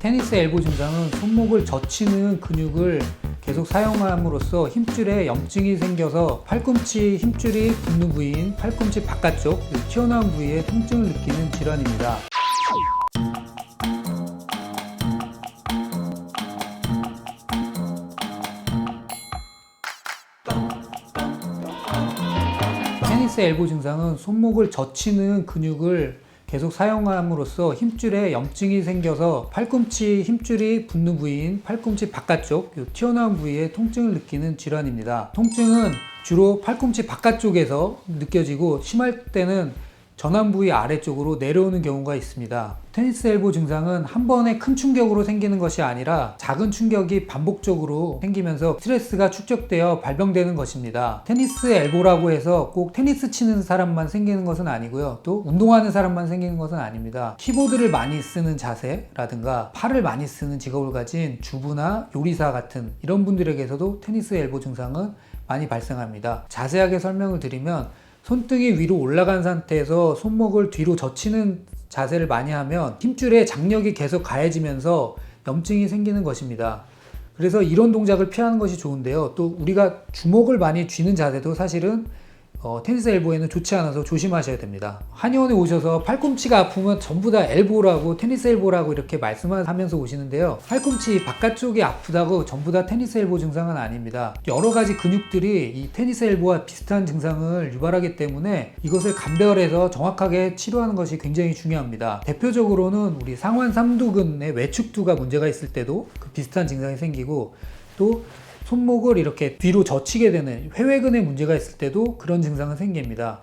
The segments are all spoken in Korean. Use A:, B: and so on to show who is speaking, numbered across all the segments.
A: 테니스 엘보 증상은 손목을 젖히는 근육을 계속 사용함으로써 힘줄에 염증이 생겨서 팔꿈치 힘줄이 붙는 부위인 팔꿈치 바깥쪽 튀어나온 부위에 통증을 느끼는 질환입니다. 테니스 엘보 증상은 손목을 젖히는 근육을 계속 사용함으로써 힘줄에 염증이 생겨서 팔꿈치 힘줄이 붙는 부위인 팔꿈치 바깥쪽 튀어나온 부위에 통증을 느끼는 질환입니다. 통증은 주로 팔꿈치 바깥쪽에서 느껴지고 심할 때는 전완 부위 아래쪽으로 내려오는 경우가 있습니다. 테니스 엘보 증상은 한 번의 큰 충격으로 생기는 것이 아니라 작은 충격이 반복적으로 생기면서 스트레스가 축적되어 발병되는 것입니다. 테니스 엘보라고 해서 꼭 테니스 치는 사람만 생기는 것은 아니고요. 또 운동하는 사람만 생기는 것은 아닙니다. 키보드를 많이 쓰는 자세라든가 팔을 많이 쓰는 직업을 가진 주부나 요리사 같은 이런 분들에게서도 테니스 엘보 증상은 많이 발생합니다. 자세하게 설명을 드리면 손등이 위로 올라간 상태에서 손목을 뒤로 젖히는 자세를 많이 하면 힘줄에 장력이 계속 가해지면서 염증이 생기는 것입니다. 그래서 이런 동작을 피하는 것이 좋은데요. 또 우리가 주먹을 많이 쥐는 자세도 사실은 테니스 엘보에는 좋지 않아서 조심하셔야 됩니다. 한의원에 오셔서 팔꿈치가 아프면 전부 다 엘보라고 테니스 엘보라고 이렇게 말씀하면서 오시는데요. 팔꿈치 바깥쪽이 아프다고 전부 다 테니스 엘보 증상은 아닙니다. 여러 가지 근육들이 이 테니스 엘보와 비슷한 증상을 유발하기 때문에 이것을 감별해서 정확하게 치료하는 것이 굉장히 중요합니다. 대표적으로는 우리 상완 삼두근의 외축두가 문제가 있을 때도 그 비슷한 증상이 생기고 또 손목을 이렇게 뒤로 젖히게 되는 회외근에 문제가 있을 때도 그런 증상은 생깁니다.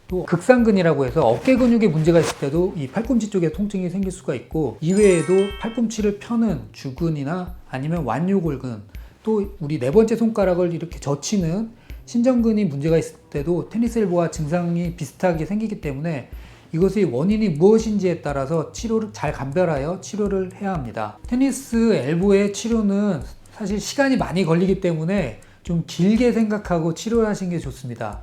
A: 또 극상근이라고 해서 어깨 근육에 문제가 있을 때도 이 팔꿈치 쪽에 통증이 생길 수가 있고 이외에도 팔꿈치를 펴는 주근이나 아니면 완요골근 또 우리 네 번째 손가락을 이렇게 젖히는 신전근이 문제가 있을 때도 테니스 엘보와 증상이 비슷하게 생기기 때문에 이것의 원인이 무엇인지에 따라서 치료를 잘 감별하여 치료를 해야 합니다. 테니스 엘보의 치료는 사실 시간이 많이 걸리기 때문에 좀 길게 생각하고 치료를 하시는 게 좋습니다.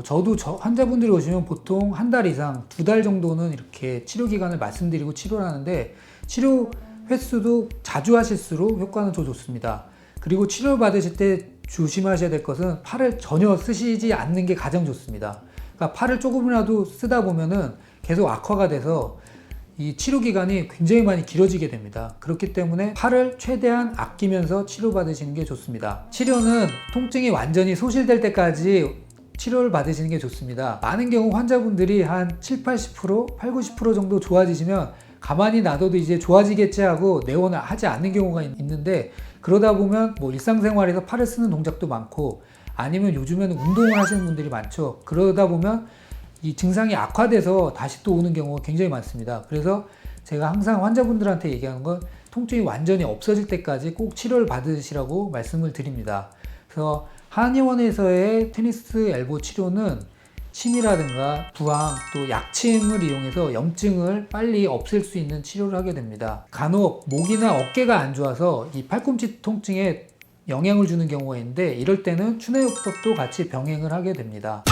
A: 저도 환자분들이 오시면 보통 한 달 이상, 2달 정도는 이렇게 치료 기간을 말씀드리고 치료를 하는데 치료 횟수도 자주 하실수록 효과는 더 좋습니다. 그리고 치료를 받으실 때 조심하셔야 될 것은 팔을 전혀 쓰시지 않는 게 가장 좋습니다. 그러니까 팔을 조금이라도 쓰다 보면은 계속 악화가 돼서 이 치료 기간이 굉장히 많이 길어지게 됩니다. 그렇기 때문에 팔을 최대한 아끼면서 치료받으시는 게 좋습니다. 치료는 통증이 완전히 소실될 때까지 치료를 받으시는 게 좋습니다. 많은 경우 환자분들이 한 70-80%, 80-90% 정도 좋아지시면 가만히 놔둬도 이제 좋아지겠지 하고 내원을 하지 않는 경우가 있는데 그러다 보면 뭐 일상생활에서 팔을 쓰는 동작도 많고 아니면 요즘에는 운동을 하시는 분들이 많죠. 그러다 보면 이 증상이 악화돼서 다시 또 오는 경우가 굉장히 많습니다. 그래서 제가 항상 환자분들한테 얘기하는 건 통증이 완전히 없어질 때까지 꼭 치료를 받으시라고 말씀을 드립니다. 그래서 한의원에서의 테니스 엘보 치료는 침이라든가 부항 또 약침을 이용해서 염증을 빨리 없앨 수 있는 치료를 하게 됩니다. 간혹 목이나 어깨가 안 좋아서 이 팔꿈치 통증에 영향을 주는 경우가 있는데 이럴 때는 추내요법도 같이 병행을 하게 됩니다.